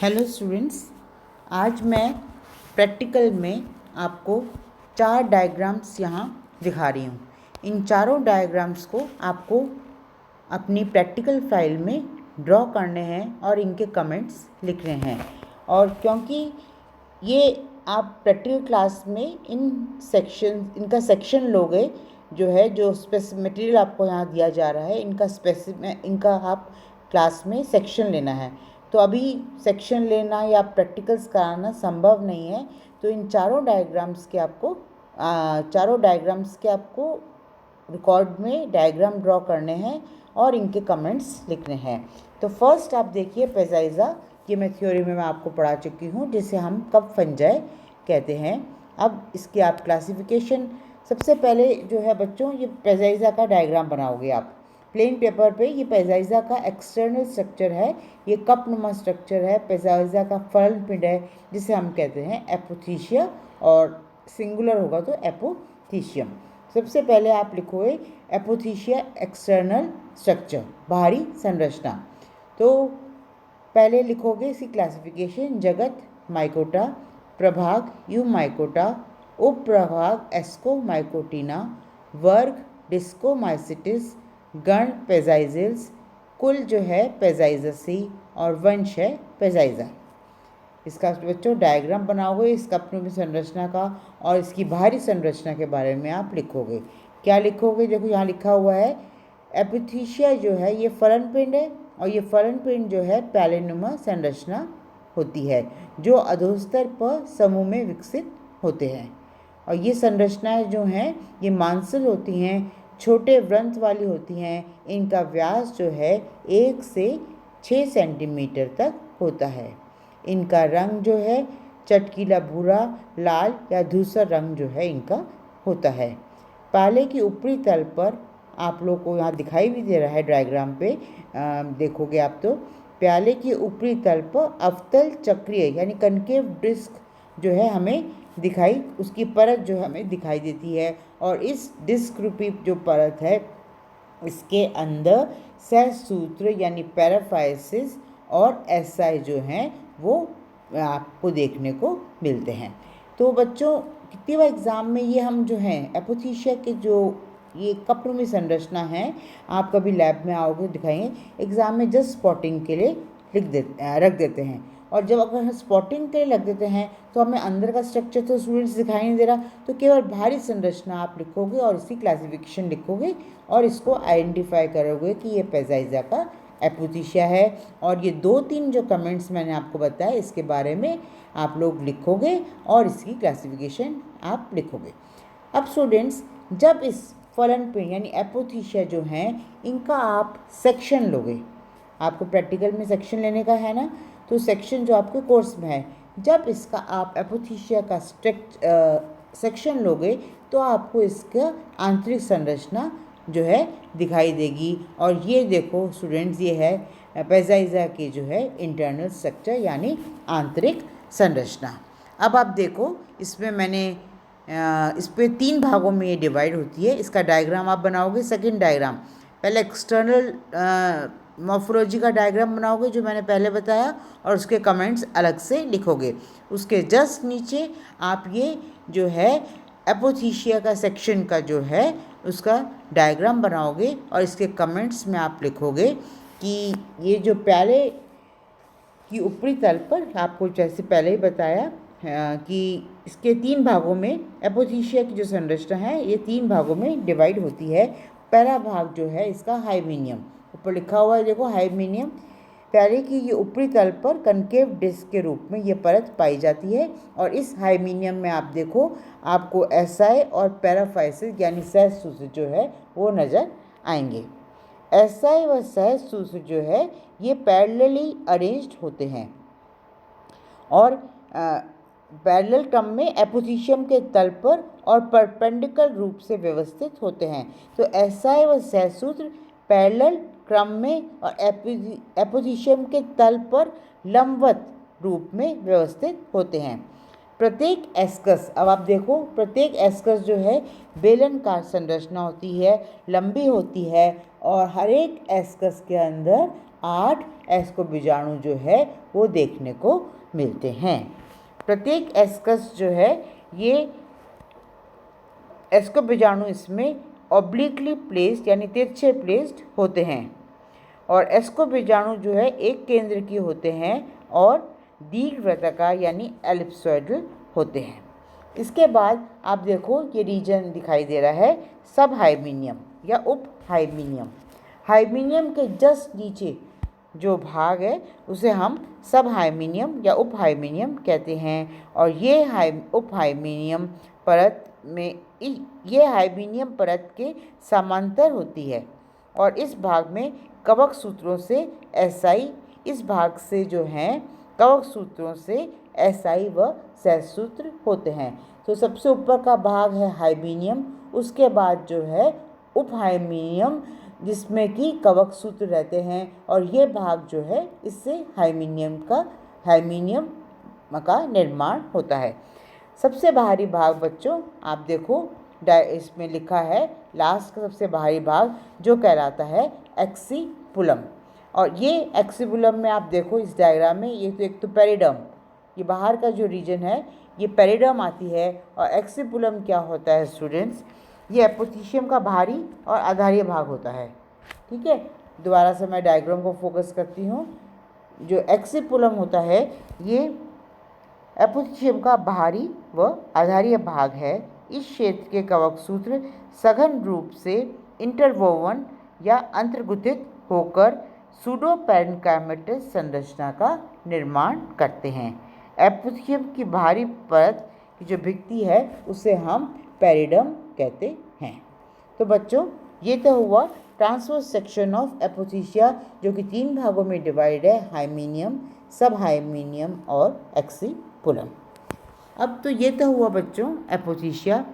Hello students, आज मैं practical में आपको 4 डायग्राम्स यहाँ दिखा रही हूँ। इन चारों डायग्राम्स को आपको अपनी प्रैक्टिकल फाइल में ड्रॉ करने हैं और इनके कमेंट्स लिखने हैं। और क्योंकि ये आप प्रैक्टिकल क्लास में इनका सेक्शन लोगे, जो मटेरियल आपको यहाँ दिया जा रहा है, इनका आप क्लास में सेक्शन लेना है। तो अभी सेक्शन लेना या प्रैक्टिकल्स कराना संभव नहीं है, तो इन चारों डायग्राम्स के आपको रिकॉर्ड में डायग्राम ड्रॉ करने हैं और इनके कमेंट्स लिखने हैं। तो फर्स्ट आप देखिए पेजाइज़ा, ये मैं थ्योरी में आपको पढ़ा चुकी हूँ, जिसे हम कप फंजाई कहते हैं। अब इसकी आप क्लासिफिकेशन, सबसे पहले जो है बच्चों, ये पेजाइज़ा का डायग्राम बनाओगे आप प्लेन पेपर पे। ये पेजाइज़ा का एक्सटर्नल स्ट्रक्चर है, ये कप नुमा स्ट्रक्चर है। पेजाइज़ा का फलन पिंड है, जिसे हम कहते हैं एपोथीशिया, और सिंगुलर होगा तो एपोथीशियम। सबसे पहले आप लिखोगे एपोथीशिया एक्सटर्नल स्ट्रक्चर, बाहरी संरचना। तो पहले लिखोगे इसकी क्लासिफिकेशन: जगत माइकोटा, प्रभाग यूमाइकोटा, उपप्रभाग एस्कोमाइकोटिना, वर्ग डिस्कोमाइसिटिस, गण पेजाइजिल्स, कुल जो है पेजाइजसी, और वंश है पेजाइजा। इसका बच्चों डायग्राम बनाओगे इस कपनुमा संरचना का, और इसकी बाहरी संरचना के बारे में आप लिखोगे। क्या लिखोगे? देखो यहाँ लिखा हुआ है एपिथीशिया जो है ये फलन पिंड है, और ये फलन पिंड जो है प्यालेनुमा संरचना होती है, जो अधोस्तर पर समूह में विकसित होते हैं। और ये संरचनाएं जो हैं ये मांसल होती हैं, छोटे व्रंत वाली होती हैं। इनका व्यास जो है 1 से 6 सेंटीमीटर तक होता है। इनका रंग जो है चटकीला भूरा, लाल या धूसर रंग जो है इनका होता है। प्याले की ऊपरी तल पर आप लोग को यहाँ दिखाई भी दे रहा है डायग्राम पे, देखोगे आप तो प्याले की ऊपरी तल पर अवतल चक्रीय यानी कनकेव डिस्क जो है हमें दिखाई, उसकी परत जो हमें दिखाई देती है। और इस डिस्क रूपी जो परत है, इसके अंदर सहसूत्र यानी पैराफाइसिस और एसाई जो हैं वो आपको देखने को मिलते हैं। तो बच्चों कितनी बार एग्ज़ाम में ये हम जो हैं एपोथीशिया के जो ये कपनुमा संरचना है, आप कभी लैब में आओगे दिखाएंगे, एग्ज़ाम में जस्ट स्पॉटिंग के लिए रख देते हैं। और जब अगर हम स्पॉटिंग के लिए रख देते हैं तो हमें अंदर का स्ट्रक्चर तो स्टूडेंट्स दिखाई नहीं दे रहा, तो केवल बाहरी संरचना आप लिखोगे और इसकी क्लासिफिकेशन लिखोगे और इसको आइडेंटिफाई करोगे कि ये पेजाइज़ा का एपोथीशिया है। और ये 2-3 जो कमेंट्स मैंने आपको बताया इसके बारे में आप लोग लिखोगे और इसकी क्लासिफिकेशन आप लिखोगे। अब स्टूडेंट्स जब इस फलन पिंड यानी एपोथीशिया जो हैं इनका आप सेक्शन लोगे, आपको प्रैक्टिकल में सेक्शन लेने का है ना, तो सेक्शन जो आपके कोर्स में है, जब इसका आप एपोथीशिया का सेक्शन लोगे तो आपको इसका आंतरिक संरचना जो है दिखाई देगी। और ये देखो स्टूडेंट्स, ये है पेजाइज़ा की जो है इंटरनल स्ट्रक्चर यानी आंतरिक संरचना। अब आप देखो इसमें मैंने इस पे 3 भागों में ये डिवाइड होती है। इसका डायग्राम आप बनाओगे। सेकंड डायग्राम, पहले एक्सटर्नल मॉर्फोलॉजी का डायग्राम बनाओगे जो मैंने पहले बताया, और उसके कमेंट्स अलग से लिखोगे। उसके जस्ट नीचे आप ये जो है एपोथीशिया का सेक्शन का जो है उसका डायग्राम बनाओगे, और इसके कमेंट्स में आप लिखोगे कि ये जो प्याले की ऊपरी तल पर, आपको जैसे पहले ही बताया कि इसके 3 भागों में एपोथीशिया की जो संरचना है ये 3 भागों में डिवाइड होती है। पहला भाग जो है इसका हाइमीनियम, ऊपर लिखा हुआ है देखो हाइमीनियम। प्याले की ये ऊपरी तल पर कनकेव डिस्क के रूप में ये परत पाई जाती है, और इस हाइमीनियम में आप देखो आपको एसाई और पैराफाइसिस यानी सहसूत्र जो है वो नज़र आएंगे। एसाई व सहसूत्र जो है ये पैरेलली अरेंज्ड होते हैं और पैरेलल क्रम में एपोथीशियम के तल पर और परपेंडिकुलर रूप से व्यवस्थित होते हैं। तो एसाई व सहसूत्र पैरेलल क्रम में और एपोथीशियम के तल पर लंबवत रूप में व्यवस्थित होते हैं। प्रत्येक एस्कस, अब आप देखो प्रत्येक एस्कस जो है बेलनाकार संरचना होती है, लंबी होती है, और हर एक एस्कस के अंदर 8 एस्को बीजाणु जो है वो देखने को मिलते हैं। प्रत्येक एस्कस जो है ये एस्को बीजाणु इसमें ऑब्लिकली प्लेस्ड यानी तिरछे प्लेस्ड होते हैं और एस्को बीजाणु जो है एक केंद्र की होते हैं और दीर्घवृत्ताकार यानी एलिप्सॉइडल होते हैं। इसके बाद आप देखो ये रीजन दिखाई दे रहा है सब हाइमीनियम या उप हाइमीनियम। हाइमीनियम के जस्ट नीचे जो भाग है उसे हम सब हाइमीनियम या उप हाइमीनियम कहते हैं और ये उप हाइमीनियम परत में ये हाइमीनियम परत के समांतर होती है और इस भाग में कवक सूत्रों से एसआई, इस भाग से जो हैं कवक सूत्रों से एसआई व सहसूत्र होते हैं। तो सबसे ऊपर का भाग है हाइमीनियम, उसके बाद जो है उप हाइमीनियम जिसमें कि कवक सूत्र रहते हैं और ये भाग जो है इससे हाइमीनियम का निर्माण होता है। सबसे बाहरी भाग बच्चों आप देखो इसमें लिखा है लास्ट का सबसे बाहरी भाग जो कहलाता है एक्सीपुलम और ये एक्सीपुलम में आप देखो इस डायग्राम में ये तो एक तो पेरिडम, ये बाहर का जो रीजन है ये पेरिडम आती है और एक्सीपुलम क्या होता है स्टूडेंट्स, ये एपोथीशियम का बाहरी और आधारीय भाग होता है। ठीक है, दोबारा से मैं डायग्राम को फोकस करती हूँ। जो एक्सीपुलम होता है ये एपोथीशियम का बाहरी व आधारीय भाग है। इस क्षेत्र के कवक सूत्र सघन रूप से इंटरवोवन या अंतर्गुथित होकर सूडो पैरेन्काइमेटस संरचना का निर्माण करते हैं। एपोथीशियम की बाहरी परत की जो भित्ति है उसे हम पेरिडम कहते हैं। तो बच्चों ये तो हुआ ट्रांसवर्स सेक्शन ऑफ एपोथीशिया जो कि 3 भागों में डिवाइड है, हाइमीनियम, सब हाइमीनियम और एक्सीपुलम। अब तो ये तो हुआ बच्चों एपोथीशिया।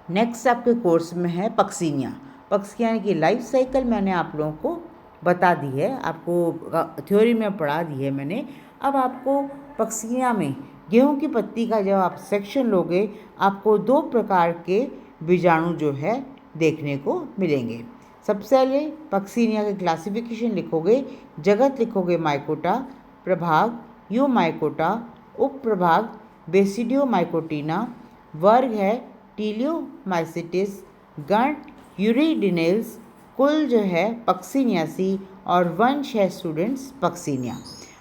नेक्स्ट आपके कोर्स में है पक्सिनिया। पक्सिनिया की लाइफ साइकिल मैंने आप लोगों को बता दी है, आपको थ्योरी में पढ़ा दी है मैंने। अब आपको पक्सिनिया में गेहूं की पत्ती का जब आप सेक्शन लोगे आपको 2 प्रकार के बीजाणु जो है देखने को मिलेंगे। सबसे पहले पक्सिनिया के क्लासिफिकेशन लिखोगे, जगत लिखोगे माइकोटा, प्रभाग यूमाइकोटा, उप प्रभाग बेसिडियोमाइकोटिना, वर्ग है टीलियोमाइसिटिस, गण यूरिडिनेल्स, कुल जो है पक्सिनियासी और वंश है स्टूडेंट्स पक्सिनिया।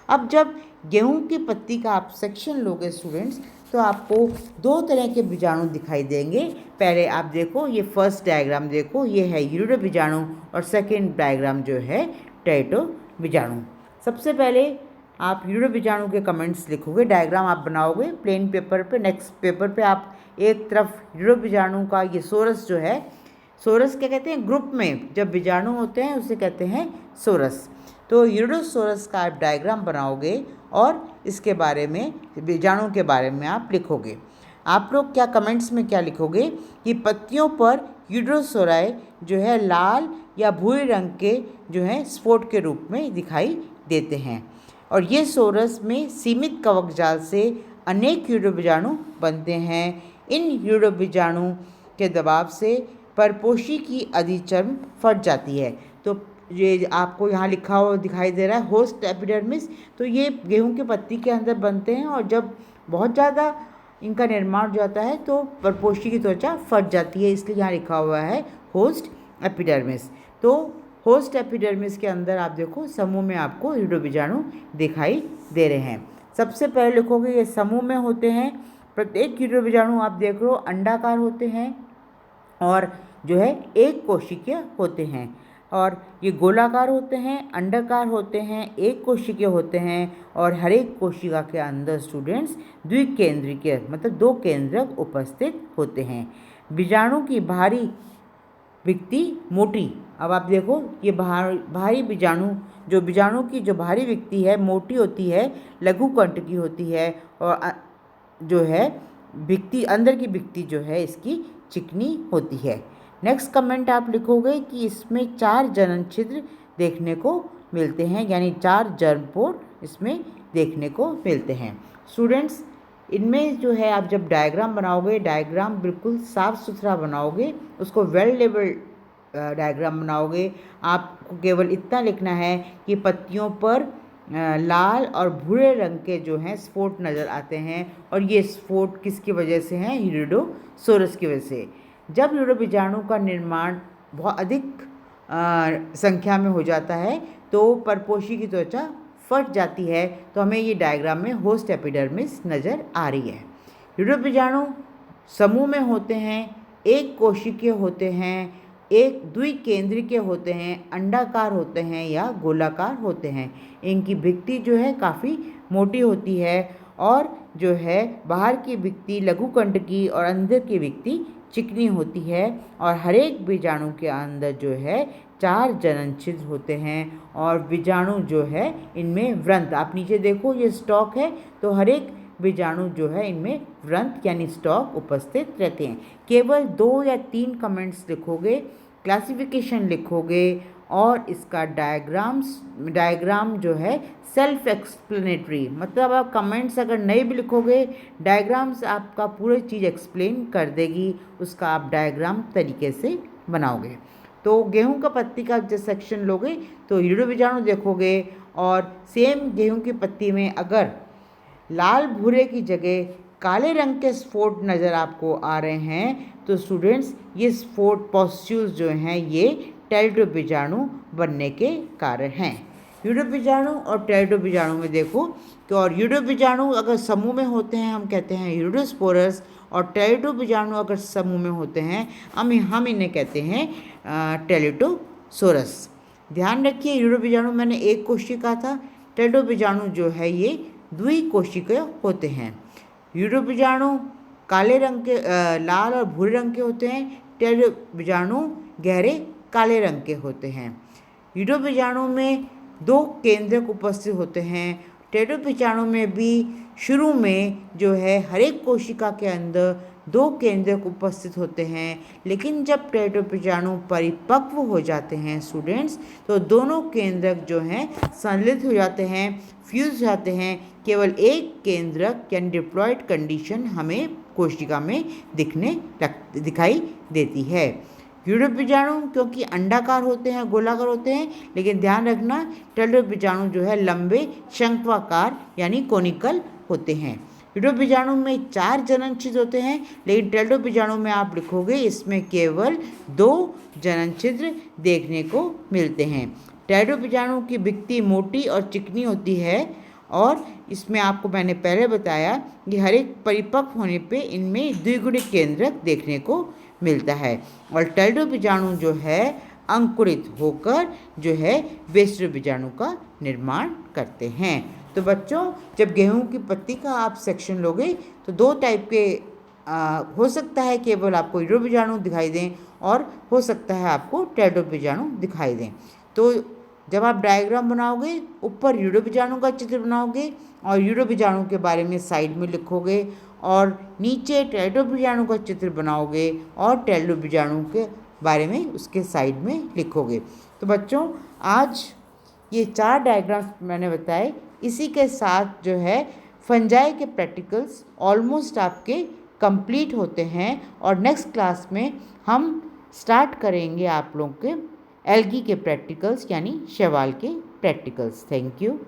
अब जब गेहूं की पत्ती का आप सेक्शन लोगे स्टूडेंट्स तो आपको 2 तरह के बीजाणु दिखाई देंगे। पहले आप देखो ये फर्स्ट डायग्राम देखो, ये है यूरिडो बीजाणु और सेकेंड डायग्राम जो है टेरेटो बीजाणु। सबसे पहले आप यूरिडो बीजाणु के कमेंट्स लिखोगे, डायग्राम आप बनाओगे प्लेन पेपर पे। नेक्स्ट पेपर पे आप एक तरफ यूरिडो बीजाणु का ये सोरस जो है, सोरस क्या कहते हैं, ग्रुप में जब बीजाणु होते हैं उसे कहते हैं सोरस। तो यूरिडोसोरस का आप डायग्राम बनाओगे और इसके बारे में बीजाणु के बारे में आप लिखोगे। आप लोग क्या कमेंट्स में क्या लिखोगे कि पत्तियों पर यूरिडोसोराई जो है लाल या भूरे रंग के जो है स्फोट के रूप में दिखाई देते हैं और ये सोरस में सीमित कवक जाल से अनेक यूरिडो बीजाणु बनते हैं। इन यूरिडो बीजाणु के दबाव से परपोषी की अधिचर्म फट जाती है। तो ये आपको यहाँ लिखा हुआ दिखाई दे रहा है होस्ट एपिडर्मिस, तो ये गेहूं के पत्ती के अंदर बनते हैं और जब बहुत ज़्यादा इनका निर्माण हो जाता है तो परपोषी की त्वचा फट जाती है, इसलिए यहाँ लिखा हुआ है होस्ट एपिडर्मिस। तो होस्ट एपिडर्मिस के अंदर आप देखो समूह में आपको यूरिडो बीजाणु दिखाई दे रहे हैं। सबसे पहले लिखोगे ये समूह में होते हैं। प्रत्येक यूरिडो बीजाणु आप देख लो अंडाकार होते हैं और जो है एक कोशिकीय होते हैं और ये गोलाकार होते हैं, अंडाकार होते हैं, एक कोशिकीय होते हैं और हर एक कोशिका के अंदर स्टूडेंट्स द्विकेंद्रिकीय मतलब 2 केंद्रक उपस्थित होते हैं। बीजाणु की बाहरी भित्ति मोटी, अब आप देखो ये बाहरी बीजाणु की जो बाहरी भित्ति है मोटी होती है, लघुकंठ की होती है और जो है भित्ति अंदर की भित्ति जो है इसकी चिकनी होती है। नेक्स्ट कमेंट आप लिखोगे कि इसमें 4 जनन छिद्र देखने को मिलते हैं, यानी 4 जर्मपोर इसमें देखने को मिलते हैं। स्टूडेंट्स इनमें जो है आप जब डायग्राम बनाओगे, डायग्राम बिल्कुल साफ़ सुथरा बनाओगे, उसको वेल लेवल डायग्राम बनाओगे आपको केवल इतना लिखना है कि पत्तियों पर लाल और भूरे रंग के जो हैं स्पॉट नज़र आते हैं, और ये स्पॉट किसकी वजह से हैं? यूरिडोसोरस की वजह से। जब यूरोबीजाणु का निर्माण बहुत अधिक संख्या में हो जाता है तो परपोषी की त्वचा फट जाती है, तो हमें ये डायग्राम में होस्ट एपिडर्मिस नज़र आ रही है। यूरोबीजाणु समूह में होते हैं, एक कोशिकीय होते हैं, एक द्विकेंद्रिय होते हैं, अंडाकार होते हैं या गोलाकार होते हैं। इनकी भित्ति जो है काफ़ी मोटी होती है और जो है बाहर की भित्ति लघुकंडकी और अंदर की भित्ति चिकनी होती है, और हर एक बीजाणु के अंदर जो है 4 जनन छिद्र होते हैं, और बीजाणु जो है इनमें व्रंत, आप नीचे देखो ये स्टॉक है, तो हर एक बीजाणु जो है इनमें व्रंत यानी स्टॉक उपस्थित रहते हैं। केवल 2 या 3 कमेंट्स लिखोगे, क्लासिफिकेशन लिखोगे और इसका डायग्राम जो है सेल्फ एक्सप्लेनेटरी, मतलब आप कमेंट्स अगर नहीं भी लिखोगे, डायग्राम्स आपका पूरी चीज़ एक्सप्लेन कर देगी, उसका आप डायग्राम तरीके से बनाओगे। तो गेहूं का पत्ती का जब सेक्शन लोगे तो यूरोबीजाणु देखोगे, और सेम गेहूं की पत्ती में अगर लाल भूरे की जगह काले रंग के स्पॉट नज़र आपको आ रहे हैं तो स्टूडेंट्स ये स्पॉट पॉस्ट्यूल्स जो हैं ये टेरिडोबीजाणु बनने के कारण हैं। यूरोबीजाणु और टेरिडोबीजाणु में देखो तो, और यूरोबीजाणु अगर समूह में होते हैं हम कहते हैं यूरोस्पोरस, और टेरिडोबीजाणु अगर समूह में होते हैं हम इन्हें कहते हैं टेरिडोसोरस। ध्यान रखिए यूरोबीजाणु मैंने एक कोशिका था, टेरिडोबीजाणु जो है ये द्विकोशिकीय होते हैं। यूरोबीजाणु काले रंग के लाल और भूरे रंग के होते हैं, टेरिडोबीजाणु गहरे काले रंग के होते हैं। यूरोबीजाणु में 2 केंद्रक उपस्थित होते हैं, टेरिडोबीजाणु में भी शुरू में जो है हर एक कोशिका के अंदर 2 केंद्रक उपस्थित होते हैं, लेकिन जब टेरिडोबीजाणु परिपक्व हो जाते हैं स्टूडेंट्स तो दोनों केंद्रक जो हैं संलग्न हो जाते हैं, फ्यूज हो जाते हैं, केवल एक केंद्रक यानी डिप्लॉयड कंडीशन हमें कोशिका में दिखाई देती है। यूरोबीजाणु क्योंकि अंडाकार होते हैं, गोलाकार होते हैं, लेकिन ध्यान रखना टेरिडोबीजाणु जो है लंबे शंक्वाकार यानी कोनिकल होते हैं। यूरोबीजाणु में 4 जनन छिद्र होते हैं, लेकिन टेरिडोबीजाणु में आप लिखोगे इसमें केवल 2 जनन छिद्र देखने को मिलते हैं। टेरिडोबीजाणु की भित्ति मोटी और चिकनी होती है, और इसमें आपको मैंने पहले बताया कि हर एक परिपक्व होने पे इनमें द्विगुणित केंद्रक देखने को मिलता है, और टेरिडोबीजाणु जो है अंकुरित होकर जो है वेस्टरोबीजाणु का निर्माण करते हैं। तो बच्चों जब गेहूं की पत्ती का आप सेक्शन लोगे तो 2 टाइप के हो सकता है केवल आपको यूरोबीजाणु दिखाई दें, और हो सकता है आपको टेरिडोबीजाणु दिखाई दें। तो जब आप डायग्राम बनाओगे ऊपर यूरोबीजाणु का चित्र बनाओगे और यूरोबीजाणु के बारे में साइड में लिखोगे, और नीचे टेरिडोबीजाणु का चित्र बनाओगे और टेरिडोबीजाणु के बारे में उसके साइड में लिखोगे। तो बच्चों आज ये 4 डायग्राम्स मैंने बताए, इसी के साथ जो है फंजाई के प्रैक्टिकल्स ऑलमोस्ट आपके कंप्लीट होते हैं, और नेक्स्ट क्लास में हम स्टार्ट करेंगे आप लोगों के एल्गी के प्रैक्टिकल्स यानी शैवाल के प्रैक्टिकल्स। Thank you.